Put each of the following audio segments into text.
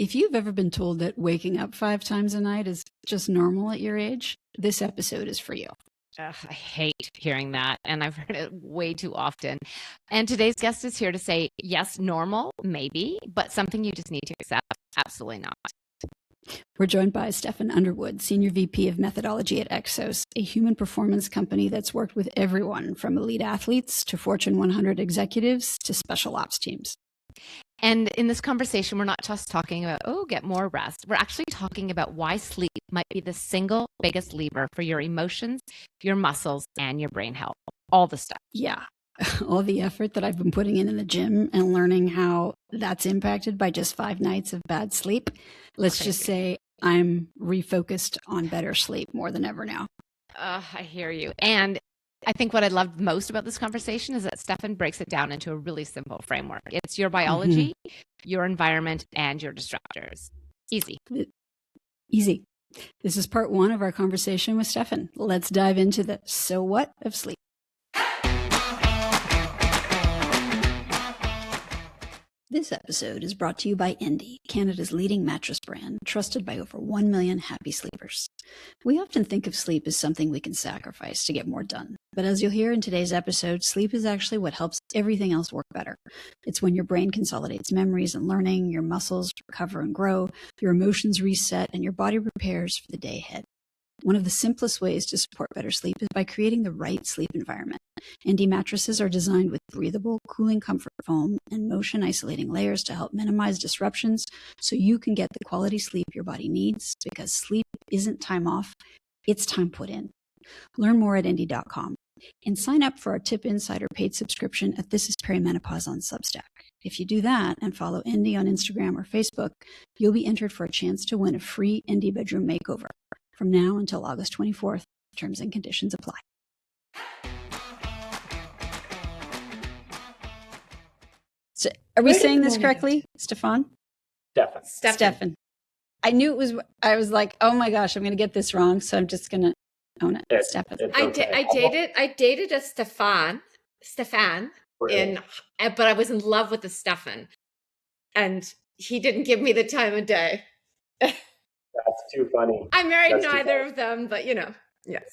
If you've ever been told that waking up 5 times a night is just normal at your age, this episode is for you. Ugh, I hate hearing that, and I've heard it way too often. And today's guest is here to say, yes, normal, maybe, but something you just need to accept. Absolutely not. We're joined by Stefan Underwood, Senior VP of Methodology at Exos, a human performance company that's worked with everyone from elite athletes to Fortune 100 executives to special ops teams. And in this conversation, we're not just talking about, get more rest. We're actually talking about why sleep might be the single biggest lever for your emotions, your muscles, and your brain health. All the stuff. Yeah. All the effort that I've been putting in the gym and learning how that's impacted by just 5 nights of bad sleep. Let's just say I'm refocused on better sleep more than ever now. I hear you. And I think what I love most about this conversation is that Stefan breaks it down into a really simple framework. It's your biology, your environment, and your distractors. Easy. Easy. This is part 1 of our conversation with Stefan. Let's dive into the so what of sleep. This episode is brought to you by Endy, Canada's leading mattress brand, trusted by over 1 million happy sleepers. We often think of sleep as something we can sacrifice to get more done. But as you'll hear in today's episode, sleep is actually what helps everything else work better. It's when your brain consolidates memories and learning, your muscles recover and grow, your emotions reset, and your body prepares for the day ahead. One of the simplest ways to support better sleep is by creating the right sleep environment. Endy mattresses are designed with breathable, cooling comfort foam and motion isolating layers to help minimize disruptions so you can get the quality sleep your body needs, because sleep isn't time off, it's time put in. Learn more at Endy.com and sign up for our Tip Insider paid subscription at This Is Perimenopause on Substack. If you do that and follow Endy on Instagram or Facebook, you'll be entered for a chance to win a free Endy bedroom makeover from now until August 24th. Terms and conditions apply. So, are we saying this correctly, Stefan? Stefan. I knew it was, I was like, oh my gosh, I'm going to get this wrong, so I'm just going to own it. Stefan. I dated a Stefan, Really? but I was in love with the Stefan, and he didn't give me the time of day. That's too funny. I married neither of them, but yes.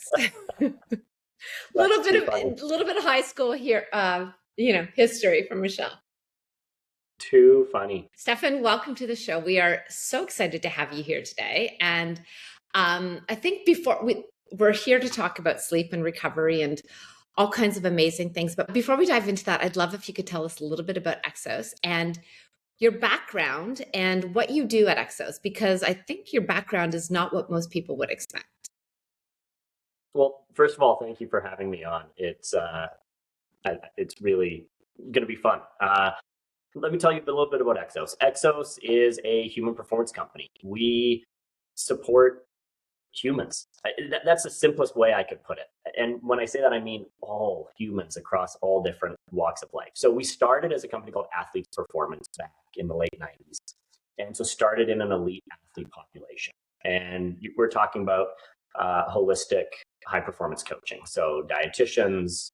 little bit of high school here, history from Michelle. Too funny. Stefan, welcome to the show. We are so excited to have you here today. And I think we're here to talk about sleep and recovery and all kinds of amazing things. But before we dive into that, I'd love if you could tell us a little bit about Exos and your background and what you do at Exos, because I think your background is not what most people would expect. Well, first of all, thank you for having me on. It's really going to be fun. Let me tell you a little bit about Exos. Exos is a human performance company. We support humans. That's the simplest way I could put it. And when I say that, I mean all humans across all different walks of life. So we started as a company called Athletes Performance back in the late 90s. And so started in an elite athlete population. And we're talking about holistic high performance coaching. So dietitians,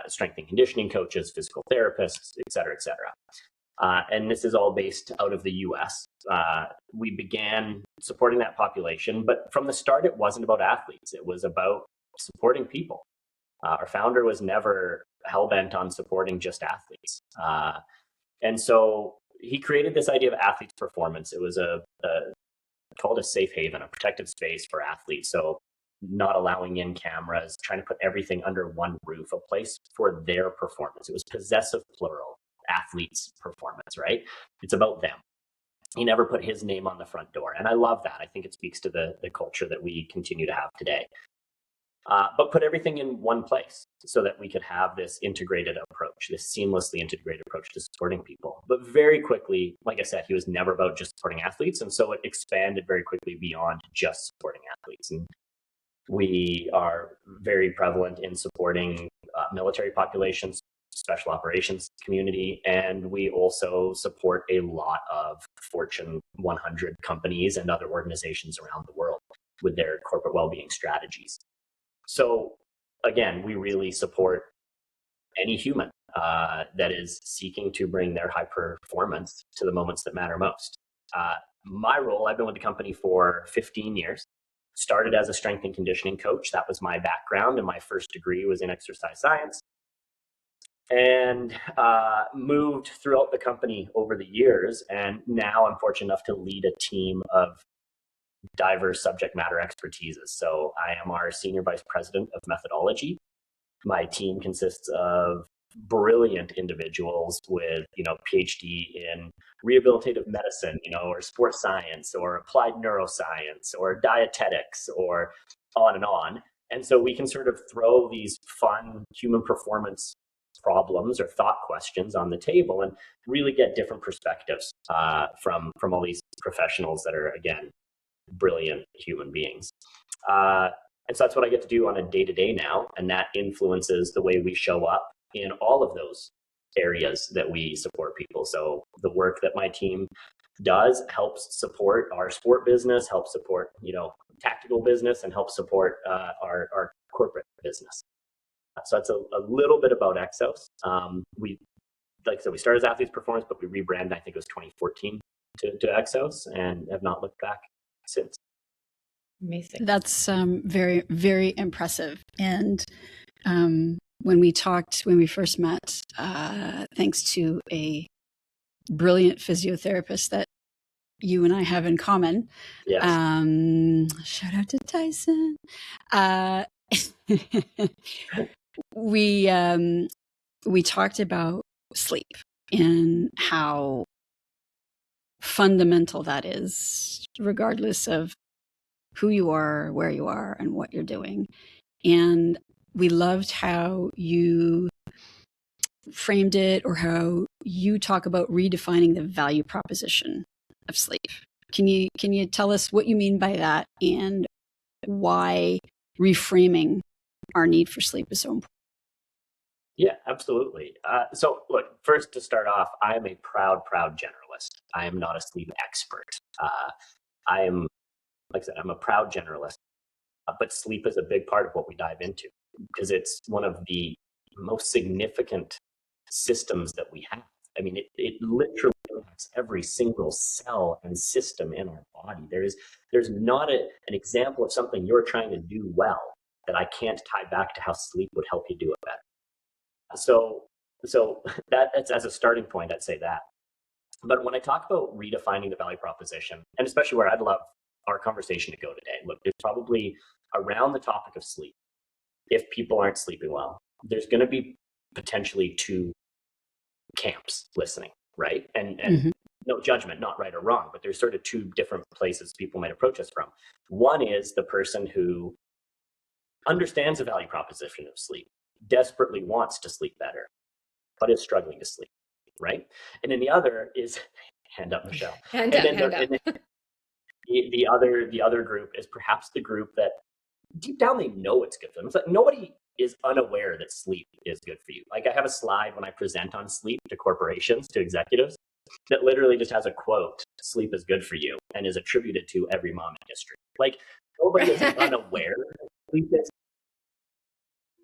strength and conditioning coaches, physical therapists, et cetera, et cetera. And this is all based out of the US. We began supporting that population, but from the start, it wasn't about athletes. It was about supporting people. Our founder was never hell-bent on supporting just athletes. And so he created this idea of athletes performance. It was called a safe haven, a protective space for athletes. So not allowing in cameras, trying to put everything under one roof, a place for their performance. It was possessive plural, athletes performance, right? It's about them. He never put his name on the front door. And I love that. I think it speaks to the culture that we continue to have today. But put everything in one place so that we could have this integrated approach, this seamlessly integrated approach to supporting people. But very quickly, like I said, he was never about just supporting athletes. And so it expanded very quickly beyond just supporting athletes. And we are very prevalent in supporting military populations, special operations community, and we also support a lot of Fortune 100 companies and other organizations around the world with their corporate well-being strategies. So again, we really support any human that is seeking to bring their high performance to the moments that matter most. my role, I've been with the company for 15 years. Started as a strength and conditioning coach. That was my background, and my first degree was in exercise science. And moved throughout the company over the years. And now I'm fortunate enough to lead a team of diverse subject matter expertises. So I am our senior vice president of methodology. My team consists of brilliant individuals with, PhD in rehabilitative medicine, or sports science, or applied neuroscience, or dietetics, or on and on. And so we can sort of throw these fun human performance problems or thought questions on the table and really get different perspectives from all these professionals that are, again, brilliant human beings. And so that's what I get to do on a day-to-day now, and that influences the way we show up in all of those areas that we support people. So the work that my team does helps support our sport business, helps support, tactical business, and helps support our corporate business. So that's a little bit about Exos. Like I said, we started as Athletes Performance, but we rebranded, I think it was 2014 to Exos, and have not looked back since. Amazing. That's very, very impressive. And when we first met, thanks to a brilliant physiotherapist that you and I have in common. Yes. Shout out to Tyson. We talked about sleep and how fundamental that is, regardless of who you are, where you are, and what you're doing. And we loved how you framed it, or how you talk about redefining the value proposition of sleep. Can you tell us what you mean by that, and why reframing our need for sleep is so important? Yeah, absolutely. So look, first to start off, I am a proud generalist. I am not a sleep expert. I am, like I said, I'm a proud generalist, but sleep is a big part of what we dive into, because it's one of the most significant systems that we have. I mean, it literally impacts every single cell and system in our body. There's not an example of something you're trying to do well that I can't tie back to how sleep would help you do it better. So that's, as a starting point, I'd say that. But when I talk about redefining the value proposition, and especially where I'd love our conversation to go today, look, it's probably around the topic of sleep. If people aren't sleeping well, there's going to be potentially two camps listening, right? And no judgment, not right or wrong, but there's sort of two different places people might approach us from. One is the person who understands the value proposition of sleep, desperately wants to sleep better, but is struggling to sleep, right? And then the other is, hand up, Michelle. Hand up. The other group is perhaps the group that deep down they know it's good for them. It's like nobody is unaware that sleep is good for you. Like I have a slide when I present on sleep to corporations, to executives, that literally just has a quote, "Sleep is good for you," and is attributed to every mom in history. Like nobody is unaware that sleep is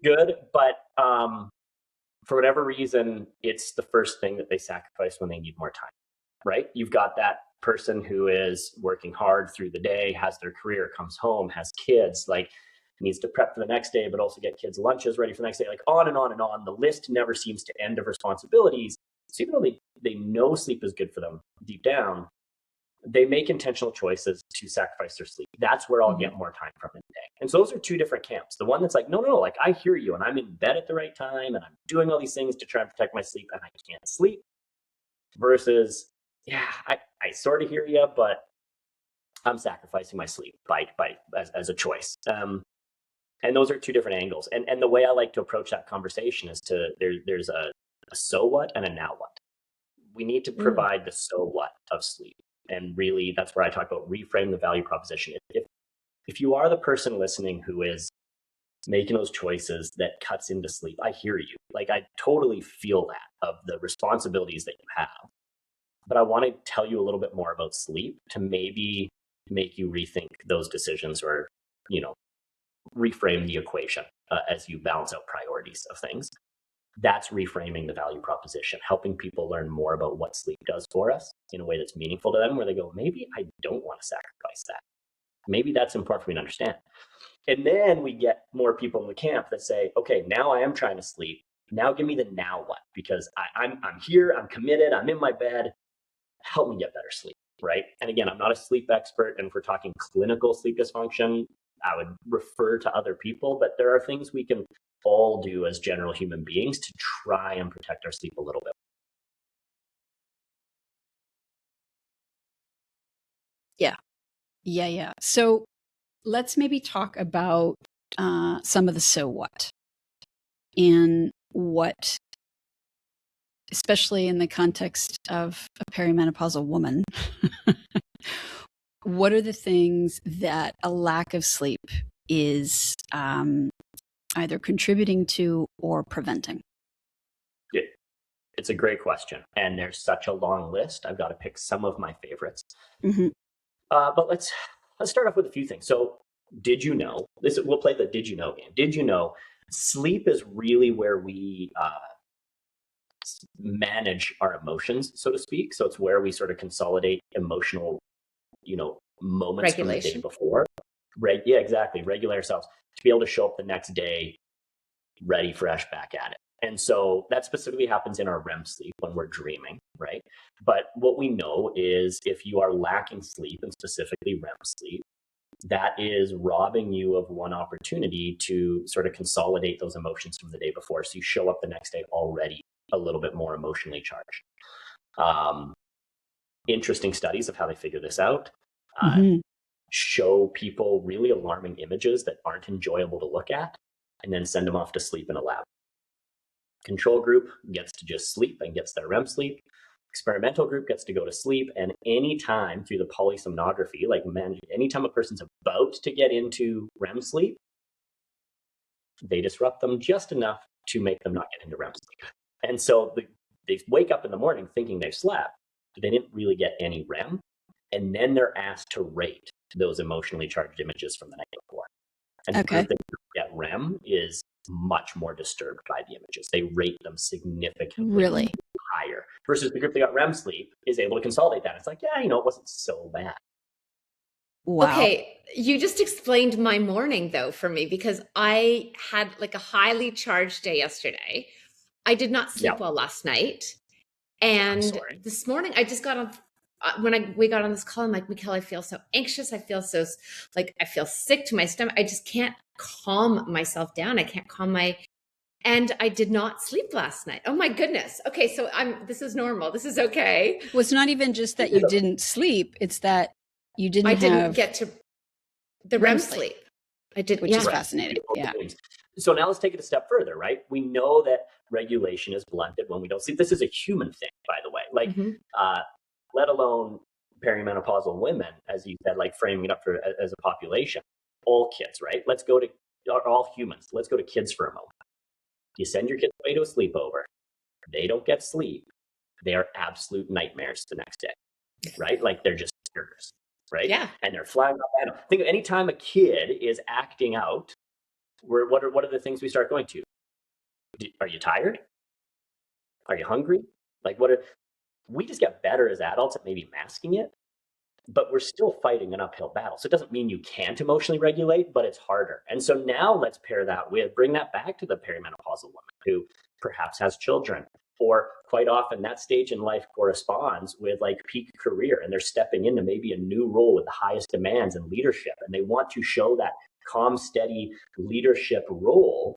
good, but for whatever reason, it's the first thing that they sacrifice when they need more time, right? You've got that person who is working hard through the day, has their career, comes home, has kids, like needs to prep for the next day, but also get kids' lunches ready for the next day, like on and on and on. The list never seems to end of responsibilities. So even though they know sleep is good for them deep down, they make intentional choices to sacrifice their sleep. That's where I'll get more time from in the day. And so those are two different camps. The one that's like, no, like I hear you, and I'm in bed at the right time, and I'm doing all these things to try and protect my sleep, and I can't sleep. Versus, yeah, I sort of hear you, but I'm sacrificing my sleep as a choice. And those are two different angles. And the way I like to approach that conversation is there's a so what and a now what. We need to provide the so what of sleep. And really, that's where I talk about reframe the value proposition. If you are the person listening who is making those choices that cuts into sleep, I hear you. Like I totally feel that, of the responsibilities that you have. But I want to tell you a little bit more about sleep to maybe make you rethink those decisions, or, reframe the equation as you balance out priorities of things. That's reframing the value proposition, helping people learn more about what sleep does for us in a way that's meaningful to them, where they go, maybe I don't want to sacrifice that. Maybe that's important for me to understand. And then we get more people in the camp that say, okay, now I am trying to sleep. Now give me the now what? Because I'm here, I'm committed, I'm in my bed. Help me get better sleep, right? And again, I'm not a sleep expert. And if we're talking clinical sleep dysfunction, I would refer to other people. But there are things we can all do as general human beings to try and protect our sleep a little bit. Yeah. So let's maybe talk about some of the so what, and what, especially in the context of a perimenopausal woman, what are the things that a lack of sleep is either contributing to or preventing? It's a great question. And there's such a long list. I've got to pick some of my favorites. Mm-hmm. But let's start off with a few things. So did you know, we'll play the did you know game. Did you know sleep is really where we manage our emotions, so to speak. So it's where we sort of consolidate emotional, moments from the day before. Right. Yeah, exactly. Regulate ourselves to be able to show up the next day ready, fresh, back at it. And so that specifically happens in our REM sleep when we're dreaming, right? But what we know is if you are lacking sleep, and specifically REM sleep, that is robbing you of one opportunity to sort of consolidate those emotions from the day before. So you show up the next day already a little bit more emotionally charged. Interesting studies of how they figure this out show people really alarming images that aren't enjoyable to look at, and then send them off to sleep in a lab. Control group gets to just sleep and gets their REM sleep. Experimental group gets to go to sleep, and anytime through the polysomnography, anytime a person's about to get into REM sleep, they disrupt them just enough to make them not get into REM sleep. And so they wake up in the morning thinking they've slept, but they didn't really get any REM. And then they're asked to rate those emotionally charged images from the night before. And the group that get REM is much more disturbed by the images. They rate them significantly higher, versus the group that got REM sleep is able to consolidate that. It's like, it wasn't so bad. Wow. Okay, you just explained my morning though for me, because I had like a highly charged day yesterday. I did not sleep well last night. And this morning I just got on, we got on this call, I'm like, Mikkel, I feel so anxious. I feel so I feel sick to my stomach. I just can't calm myself down. I can't and I did not sleep last night. Oh my goodness. Okay. So this is normal. This is okay. Well, it's not even just that you didn't sleep. It's that you didn't get to the REM sleep. I did, which is fascinating. Yeah. So now let's take it a step further, right? We know that regulation is blunted when we don't sleep. This is a human thing, by the way. Let alone perimenopausal women, as you said, framing it up as a population. All kids, right? All humans. Let's go to kids for a moment. You send your kids away to a sleepover. They don't get sleep. They are absolute nightmares the next day, right? They're just terrors, right? Yeah. And they're flying up at them. Think of any time a kid is acting out, what are the things we start going to? Are you tired? Are you hungry? We just get better as adults at maybe masking it, but we're still fighting an uphill battle. So it doesn't mean you can't emotionally regulate, but it's harder. And so now let's bring that back to the perimenopausal woman who perhaps has children, or quite often that stage in life corresponds with peak career, and they're stepping into maybe a new role with the highest demands and leadership. And they want to show that calm, steady leadership role.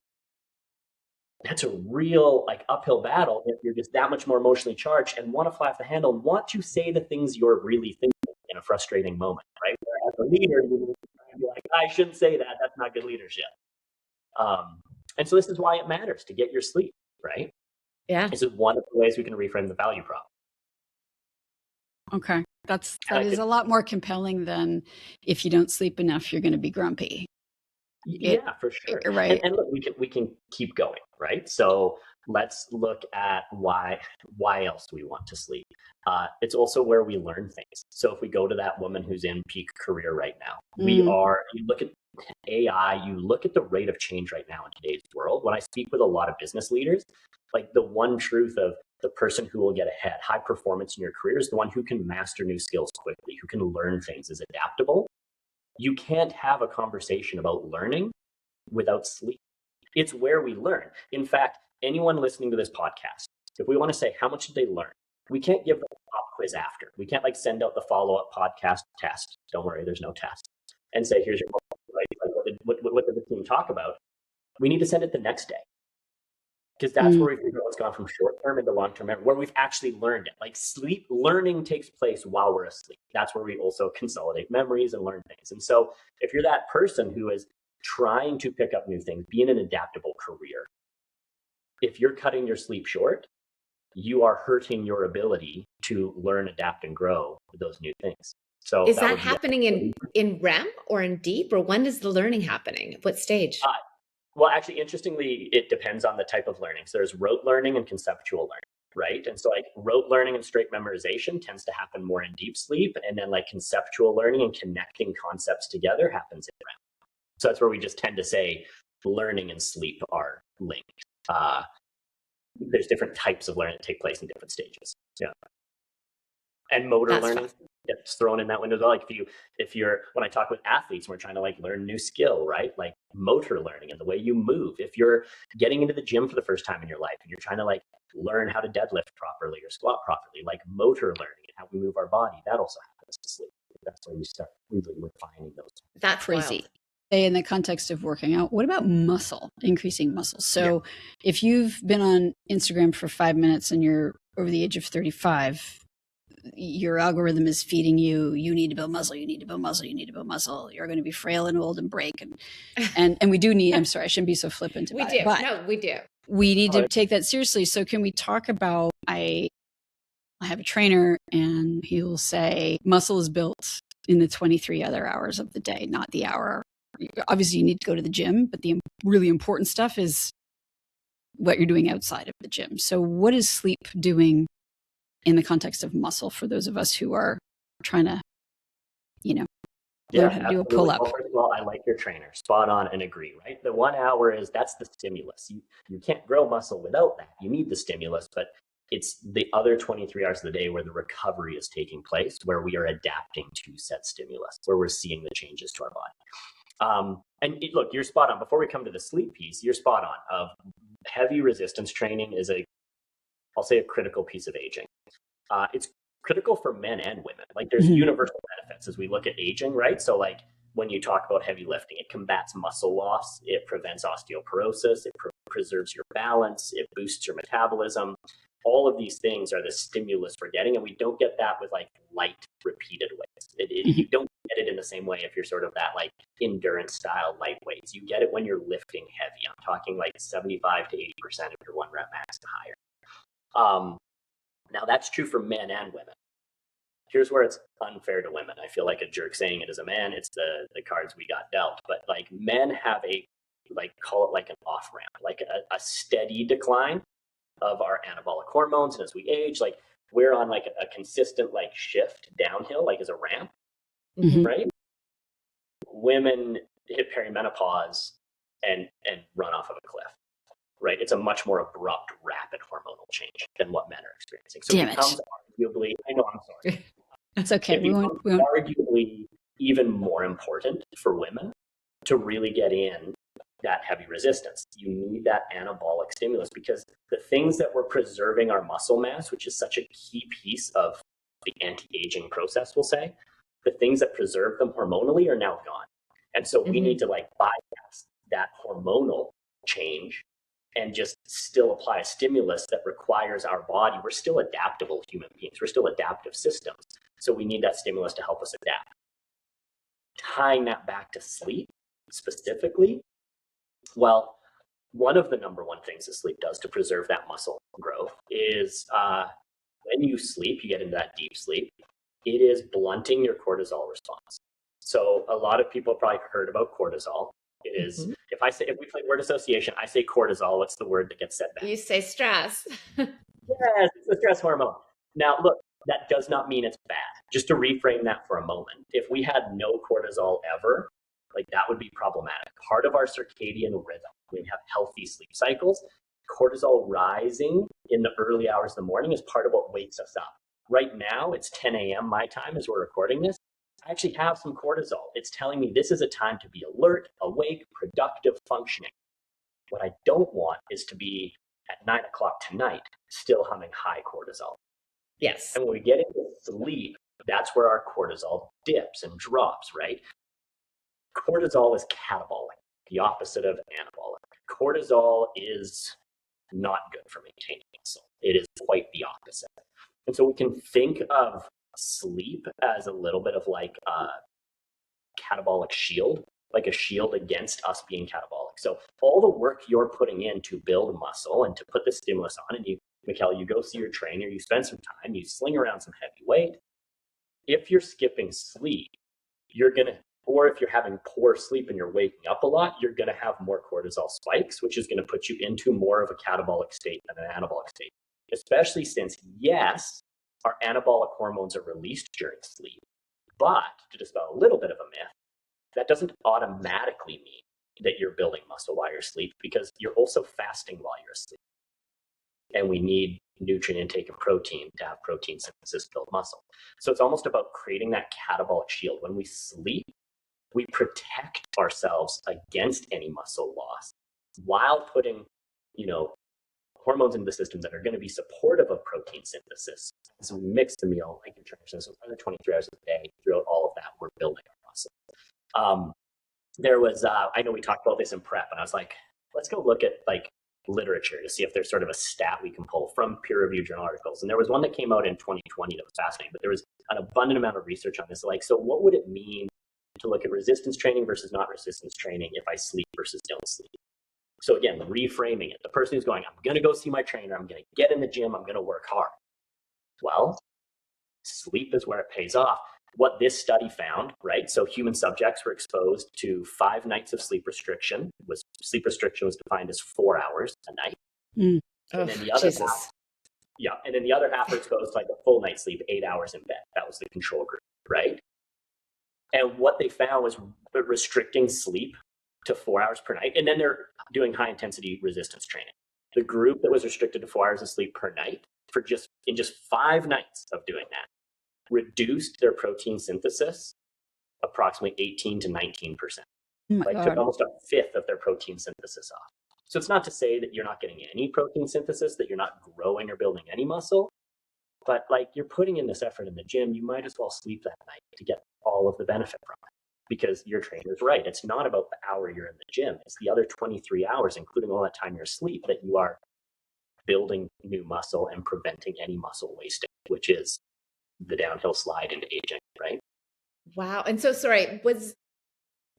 That's a real uphill battle if you're just that much more emotionally charged and want to fly off the handle and want to say the things you're really thinking in a frustrating moment, right? Where as a leader, you're like, I shouldn't say that. That's not good leadership. And so this is why it matters to get your sleep, right? Yeah. This is one of the ways we can reframe the value prop. Okay. That is a lot more compelling than if you don't sleep enough, you're going to be grumpy. Yeah, for sure. Right. And look, we can keep going, right? So let's look at why else we want to sleep. It's also where we learn things. So if we go to that woman who's in peak career right now, you look at AI, you look at the rate of change right now in today's world. When I speak with a lot of business leaders, like the one truth of the person who will get ahead, high performance in your career, is the one who can master new skills quickly, who can learn things, is adaptable. You can't have a conversation about learning without sleep. It's where we learn. In fact, anyone listening to this podcast, if we want to say how much did they learn, we can't give them a pop quiz after. We can't like send out the follow-up podcast test. Don't worry, there's no test. And say, here's your like what did the team talk about? We need to send it the next day. Because that's where we figure out what's gone from short-term into long-term memory, where we've actually learned it. Like sleep, learning takes place while we're asleep. That's where we also consolidate memories and learn things. And so if you're that person who is trying to pick up new things, be in an adaptable career, if you're cutting your sleep short, you are hurting your ability to learn, adapt, and grow with those new things. So is that happening in REM or in deep, or when is the learning happening? What stage? Well, actually, interestingly, it depends on the type of learning. So there's rote learning and conceptual learning, right? And so like rote learning and straight memorization tends to happen more in deep sleep. And then like conceptual learning and connecting concepts together happens in REM. So that's where we just tend to say learning and sleep are linked. There's different types of learning that take place in different stages. Yeah. And motor learning gets thrown in that window as well. Like if you're, when I talk with athletes, we're trying to like learn a new skill, right? Like motor learning and the way you move. If you're getting into the gym for the first time in your life and you're trying to like learn how to deadlift properly or squat properly, like motor learning and how we move our body, that also happens to sleep. That's where you start really refining those. That's crazy. Wild. In the context of working out, what about muscle, increasing muscle? So if you've been on Instagram for 5 minutes and you're over the age of 35, your algorithm is feeding you, you need to build muscle, you need to build muscle, you need to build muscle. You're going to be frail and old and break. And we do need, I'm sorry, I shouldn't be so flippant about it. No, we do. We need to take that seriously. So can we talk about, I have a trainer and he will say muscle is built in the 23 other hours of the day, not the hour. Obviously you need to go to the gym, but the really important stuff is what you're doing outside of the gym. So what is sleep doing in the context of muscle for those of us who are trying to, learn how to do a pull-up? Well, first of all, I like your trainer. Spot on and agree, right? The 1 hour that's the stimulus. You can't grow muscle without that. You need the stimulus, but it's the other 23 hours of the day where the recovery is taking place, where we are adapting to said stimulus, where we're seeing the changes to our body. Look, you're spot on. Before we come to the sleep piece, you're spot on. Of heavy resistance training is I'll say a critical piece of aging. It's critical for men and women. Like there's universal benefits as we look at aging, right? So like when you talk about heavy lifting, it combats muscle loss, it prevents osteoporosis, it preserves your balance, it boosts your metabolism. All of these things are the stimulus we're getting, and we don't get that with like light repeated weights. You don't get it in the same way if you're sort of that like endurance style light weights. You get it when you're lifting heavy. I'm talking like 75 to 80% of your 1 rep max and higher. Now that's true for men and women. Here's where it's unfair to women. I feel like a jerk saying it as a man. It's the cards we got dealt. But like men have call it like an off ramp, like a steady decline of our anabolic hormones. And as we age, like we're on like a consistent like shift downhill, like as a ramp, right? Women hit perimenopause and run off of a cliff, right? It's a much more abrupt, rapid hormonal change than what men are experiencing. So it becomes arguably, I know, I'm sorry. It's okay. It becomes arguably even more important for women to really get in that heavy resistance. You need that anabolic stimulus because the things that were preserving our muscle mass, which is such a key piece of the anti-aging process, we'll say, the things that preserve them hormonally are now gone. And so we need to like bypass that hormonal change and just still apply a stimulus that requires our body. We're still adaptable human beings. We're still adaptive systems. So we need that stimulus to help us adapt. Tying that back to sleep specifically, well, one of the number one things that sleep does to preserve that muscle growth is when you sleep, you get into that deep sleep, it is blunting your cortisol response. So a lot of people probably heard about cortisol. It is, if we play word association, I say cortisol, what's the word that gets said back? You say stress. Yes, it's a stress hormone. Now, look, that does not mean it's bad. Just to reframe that for a moment, if we had no cortisol ever, like that would be problematic. Part of our circadian rhythm, when we have healthy sleep cycles, cortisol rising in the early hours of the morning is part of what wakes us up. Right now, it's 10 a.m. my time as we're recording this. I actually have some cortisol. It's telling me this is a time to be alert, awake, productive, functioning. What I don't want is to be at 9 o'clock tonight, still humming high cortisol. Yes. And when we get into sleep, that's where our cortisol dips and drops, right? Cortisol is catabolic, the opposite of anabolic. Cortisol is not good for maintaining muscle. It is quite the opposite. And so we can think of sleep as a little bit of like a catabolic shield, like a shield against us being catabolic. So all the work you're putting in to build muscle and to put the stimulus on, and you, Mikkel, you go see your trainer, you spend some time, you sling around some heavy weight. If you're skipping sleep, you're going to, or if you're having poor sleep and you're waking up a lot, you're going to have more cortisol spikes, which is going to put you into more of a catabolic state than an anabolic state. Especially since, yes, our anabolic hormones are released during sleep. But to dispel a little bit of a myth, that doesn't automatically mean that you're building muscle while you're asleep, because you're also fasting while you're asleep. And we need nutrient intake and protein to have protein synthesis build muscle. So it's almost about creating that catabolic shield. When we sleep, we protect ourselves against any muscle loss while putting, hormones into the system that are going to be supportive of protein synthesis. So we mix the meal, like your trainer says, so another 23 hours a day. Throughout all of that, we're building our muscle. There was, I know we talked about this in prep, and I was like, let's go look at like literature to see if there's sort of a stat we can pull from peer-reviewed journal articles. And there was one that came out in 2020 that was fascinating, but there was an abundant amount of research on this. Like, so what would it mean to look at resistance training versus not resistance training if I sleep versus don't sleep? So again, reframing it. The person who's going, I'm going to go see my trainer, I'm going to get in the gym, I'm going to work hard. Well, sleep is where it pays off. What this study found, right? So human subjects were exposed to 5 nights of sleep restriction. Sleep restriction was defined as 4 hours a night. And then the other half, and then the other half were exposed to like a full night's sleep, 8 hours in bed. That was the control group, right? And what they found was restricting sleep to 4 hours per night. And then they're doing high intensity resistance training. The group that was restricted to 4 hours of sleep per night in just 5 nights of doing that reduced their protein synthesis approximately 18 to 19%. Took almost a fifth of their protein synthesis off. So it's not to say that you're not getting any protein synthesis, that you're not growing or building any muscle, but like you're putting in this effort in the gym, you might as well sleep that night to get all of the benefit from it. Because your trainer's right. It's not about the hour you're in the gym. It's the other 23 hours, including all that time you're asleep, that you are building new muscle and preventing any muscle wasting, which is the downhill slide into aging, right? Wow. And so, sorry, was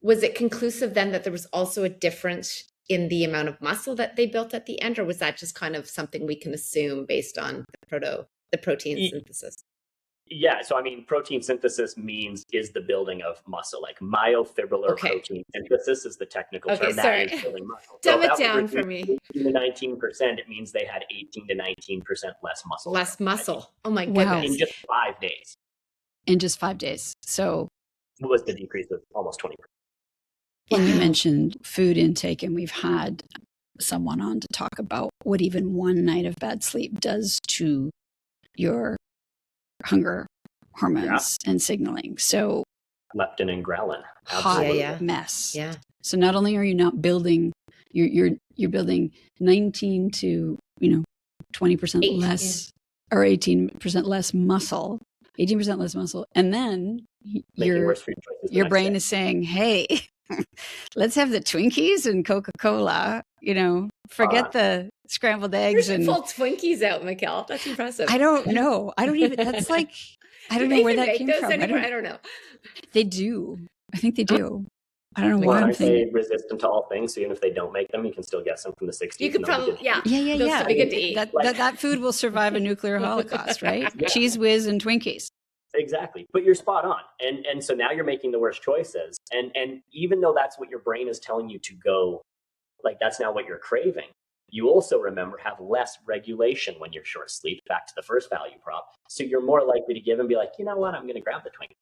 it conclusive then that there was also a difference in the amount of muscle that they built at the end, or was that just kind of something we can assume based on the protein synthesis? Yeah, so I mean, protein synthesis is the building of muscle, like myofibrillar protein synthesis is the technical term. Sorry. That is building muscle. Dumb it down for me. 18 to 19%, it means they had 18 to 19% less muscle. Less muscle. Oh my goodness. In just 5 days. In just 5 days. So what was the decrease of almost 20%? And you mentioned food intake, and we've had someone on to talk about what even one night of bad sleep does to your hunger hormones and signaling. So leptin and ghrelin. Hot mess. Yeah. So not only are you not building, you're building 19 to 20% less or 18% less muscle, 18% less muscle, and then your brain is saying, "Hey, let's have the Twinkies and Coca-Cola. Forget the scrambled eggs." And pull Twinkies out, Mikkel. That's impressive. I don't know. I don't even. That's like I don't know where that came from. I don't know. They do. I think they do. I don't know why I'm saying resistant to all things. So even if they don't make them, you can still get some from the 60s. You could probably, yeah. That food will survive a nuclear holocaust, right? Yeah. Cheese Whiz and Twinkies. Exactly. But you're spot on. And so now you're making the worst choices. And even though that's what your brain is telling you to go, like that's now what you're craving, you also remember have less regulation when you're short sleep, back to the first value prop. So you're more likely to give and be like, you know what, I'm going to grab the Twinkie.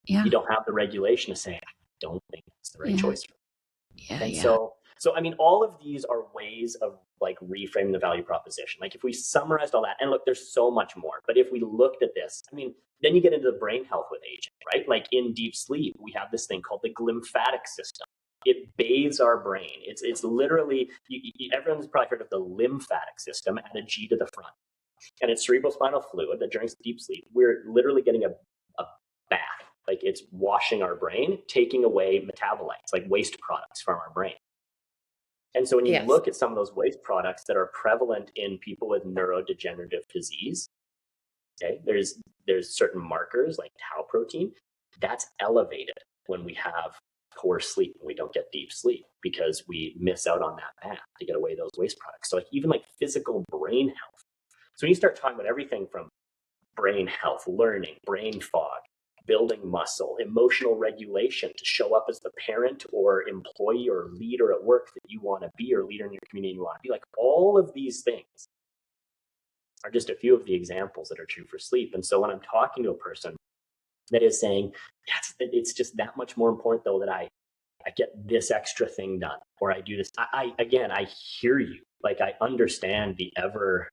Yeah. You don't have the regulation to say, I don't think it's the right choice for me. Yeah, And yeah. so I mean, all of these are ways of like reframing the value proposition. Like if we summarized all that, and look, there's so much more, but if we looked at this, I mean, then you get into the brain health with aging, right? Like in deep sleep, we have this thing called the glymphatic system. It bathes our brain. It's literally, everyone's probably heard of the lymphatic system, add a G to the front. And it's cerebrospinal fluid that during deep sleep, we're literally getting a bath. Like it's washing our brain, taking away metabolites, like waste products from our brain. And so when you look at some of those waste products that are prevalent in people with neurodegenerative disease, okay, there's certain markers like tau protein, that's elevated when we have poor sleep, when we don't get deep sleep, because we miss out on that path to get away those waste products. So like even like physical brain health. So when you start talking about everything from brain health, learning, brain fog, building muscle, emotional regulation to show up as the parent or employee or leader at work that you want to be, or leader in your community you want to be, like all of these things are just a few of the examples that are true for sleep. And so when I'm talking to a person that is saying, it's just that much more important though that I get this extra thing done, or I do this, I hear you. Like I understand the ever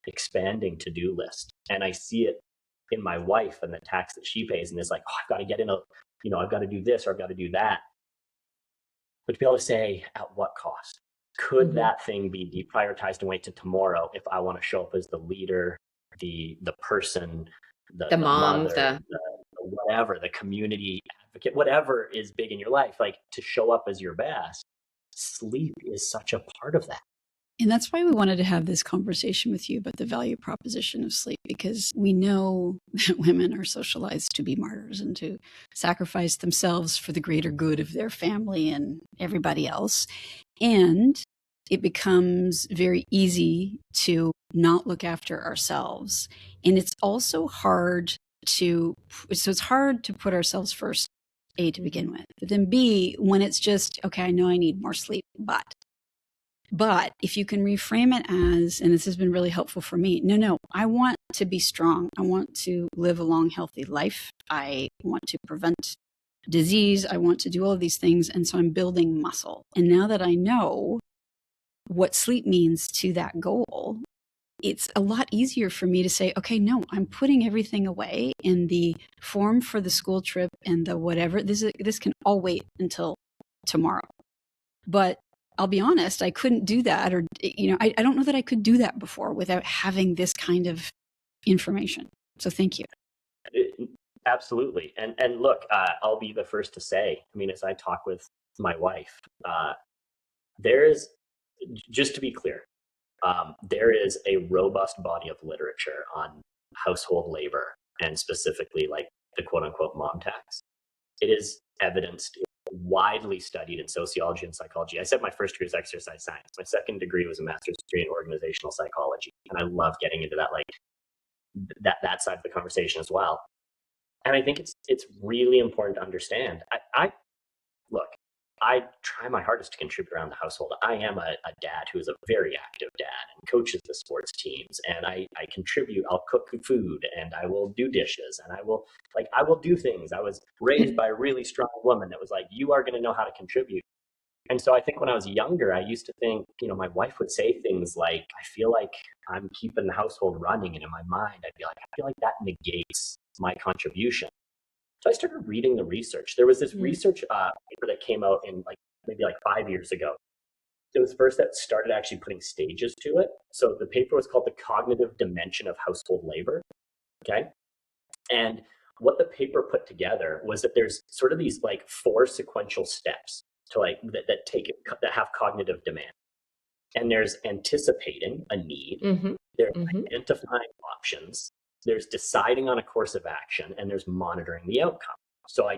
expanding to-do list, and I see it in my wife and the tax that she pays, and it's like, I've got to get in I've got to do this or I've got to do that. But to be able to say, at what cost? Could that thing be deprioritized and wait to tomorrow if I want to show up as the leader, the person, the mom, mother, the whatever, the community advocate, whatever is big in your life, like to show up as your best? Sleep is such a part of that. And that's why we wanted to have this conversation with you about the value proposition of sleep, because we know that women are socialized to be martyrs and to sacrifice themselves for the greater good of their family and everybody else. And it becomes very easy to not look after ourselves. And it's also hard it's hard to put ourselves first, A, to begin with. But then B, when it's just, okay, I know I need more sleep, but if you can reframe it as, and this has been really helpful for me, no, I want to be strong. I want to live a long, healthy life. I want to prevent disease. I want to do all of these things. And so I'm building muscle. And now that I know what sleep means to that goal, it's a lot easier for me to say, okay, no, I'm putting everything away in the form for the school trip and the whatever. This can all wait until tomorrow. But I'll be honest, I couldn't do that, or I don't know that I could do that before without having this kind of information. So thank you. Absolutely. And look, I'll be the first to say, I mean, as I talk with my wife, there is, just to be clear, there is a robust body of literature on household labor, and specifically like the quote unquote mom tax. It is evidenced, widely studied in sociology and psychology. I said my first degree is exercise science. My second degree was a master's degree in organizational psychology. And I love getting into that, like that side of the conversation as well. And I think it's really important to understand. I try my hardest to contribute around the household. I am a dad who is a very active dad and coaches the sports teams. And I contribute. I'll cook food and I will do dishes and I will do things. I was raised by a really strong woman that was like, you are going to know how to contribute. And so I think when I was younger, I used to think, my wife would say things like, I feel like I'm keeping the household running. And in my mind, I'd be like, I feel like that negates my contribution. So I started reading the research. There was this research paper that came out in maybe 5 years ago. It was first that started actually putting stages to it. So the paper was called The Cognitive Dimension of Household Labor. Okay. And what the paper put together was that there's sort of these 4 sequential steps to that have cognitive demand. And there's anticipating a need. There's identifying options. There's deciding on a course of action, and there's monitoring the outcome. So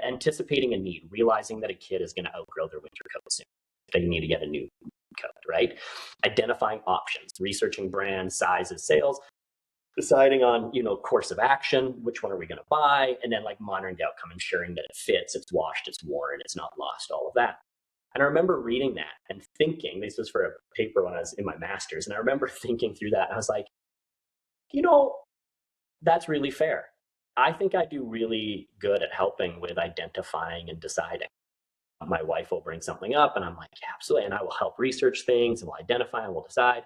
anticipating a need, realizing that a kid is going to outgrow their winter coat soon. They need to get a new coat, right? Identifying options, researching brands, sizes, sales, deciding on, course of action, which one are we going to buy, and then monitoring the outcome, ensuring that it fits, it's washed, it's worn, it's not lost, all of that. And I remember reading that and thinking, this was for a paper when I was in my master's, and I remember thinking through that, and I was like, that's really fair. I think I do really good at helping with identifying and deciding. My wife will bring something up and I'm like, yeah, absolutely. And I will help research things and we'll identify and we'll decide.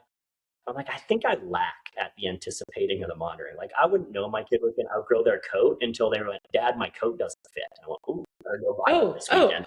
I'm like, I think I lack at the anticipating or the monitoring. Like, I wouldn't know my kid was going to outgrow their coat until they were like, Dad, my coat doesn't fit. And I went, ooh, better go buy one this weekend.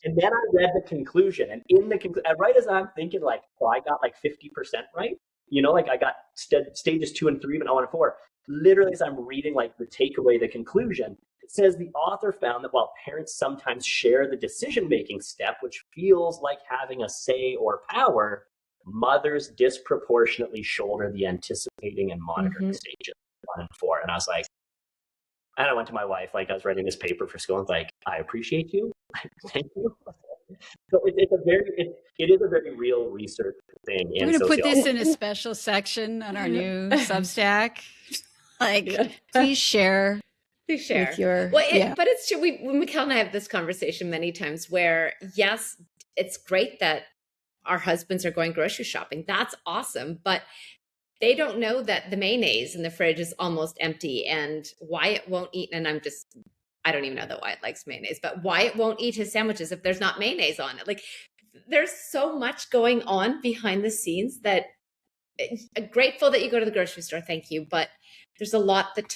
And then I read the conclusion. And in the right as I'm thinking, like, well, I got like 50% right. Like I got stages 2 and 3, but not 1 and 4. Literally, as I'm reading like the takeaway, the conclusion, it says the author found that while parents sometimes share the decision-making step, which feels like having a say or power, mothers disproportionately shoulder the anticipating and monitoring stages 1 and 4. And I was like, and I went to my wife, like I was writing this paper for school, and like, I appreciate you. Thank you. So it is a very real research thing. We're going to put this in a special section on our new Substack. Please share. With your, but it's true. Mikkel and I have this conversation many times where, yes, it's great that our husbands are going grocery shopping. That's awesome. But they don't know that the mayonnaise in the fridge is almost empty, and Wyatt won't eat. And I don't even know that Wyatt likes mayonnaise, but Wyatt won't eat his sandwiches if there's not mayonnaise on it. Like, there's so much going on behind the scenes that I'm grateful that you go to the grocery store. Thank you. But there's a lot that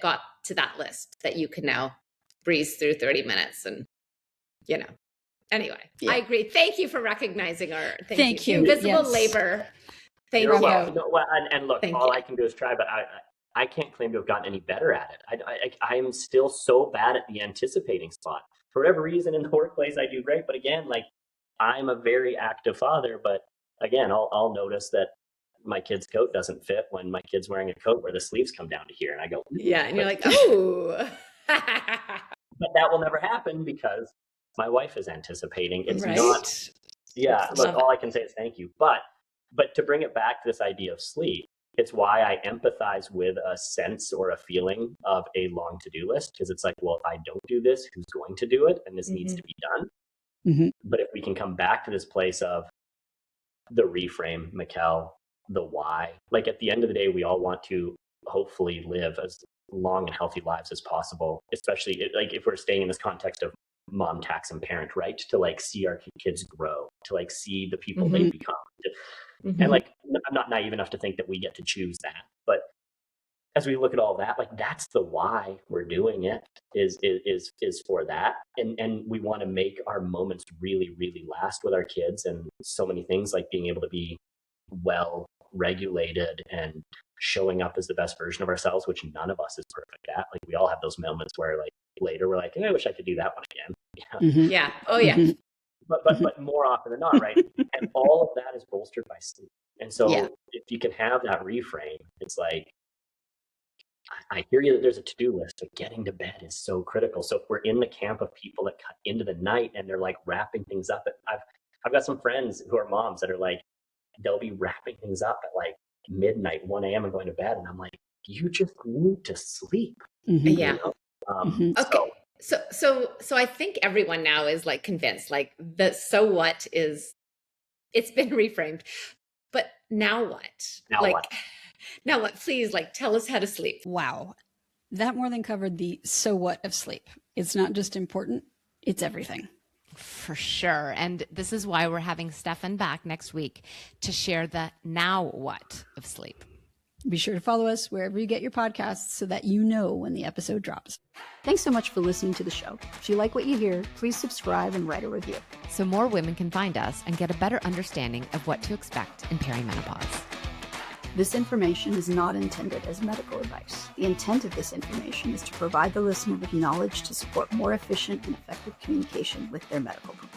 got to that list that you can now breeze through 30 minutes and, Anyway, yeah. I agree. Thank you for recognizing our invisible labor. Thank you. And look, all I can do is try, but I can't claim to have gotten any better at it. I'm still so bad at the anticipating spot. For whatever reason, in the workplace, I do great. But again, like, I'm a very active father. But again, I'll notice that my kid's coat doesn't fit when my kid's wearing a coat where the sleeves come down to here. And I go, yeah. And you're like, oh. But that will never happen because my wife is anticipating. It's right. not, yeah, look, all I can say is thank you. But to bring it back to this idea of sleep, it's why I empathize with a sense or a feeling of a long to-do list, because it's like, well, if I don't do this, who's going to do it? And this needs to be done. Mm-hmm. But if we can come back to this place of the reframe, Mikkel, the why, like at the end of the day, we all want to hopefully live as long and healthy lives as possible, especially like if we're staying in this context of mom, tax, and parent, right? To like see our kids grow, to like see the people they become. And like, I'm not naive enough to think that we get to choose that. But as we look at all that, like that's the why we're doing it is for that. And we want to make our moments really, really last with our kids. And so many things like being able to be well regulated and showing up as the best version of ourselves, which none of us is perfect at. Like we all have those moments where like later we're like, hey, I wish I could do that one again. Yeah. Oh yeah. But more often than not, right? And all of that is bolstered by sleep. And so if you can have that reframe, it's like, I hear you that there's a to-do list, but getting to bed is so critical. So if we're in the camp of people that cut into the night and they're like wrapping things up, I've got some friends who are moms that are like, they'll be wrapping things up at like midnight, 1 a.m. and going to bed. And I'm like, you just need to sleep. Yeah. Okay. So I think everyone now is like convinced, like the so what is, it's been reframed, but now what? Now what? Please, like, tell us how to sleep. Wow. That more than covered the so what of sleep. It's not just important, it's everything. For sure. And this is why we're having Stefan back next week to share the now what of sleep. Be sure to follow us wherever you get your podcasts so that you know when the episode drops. Thanks so much for listening to the show. If you like what you hear, please subscribe and write a review, so more women can find us and get a better understanding of what to expect in perimenopause. This information is not intended as medical advice. The intent of this information is to provide the listener with knowledge to support more efficient and effective communication with their medical provider.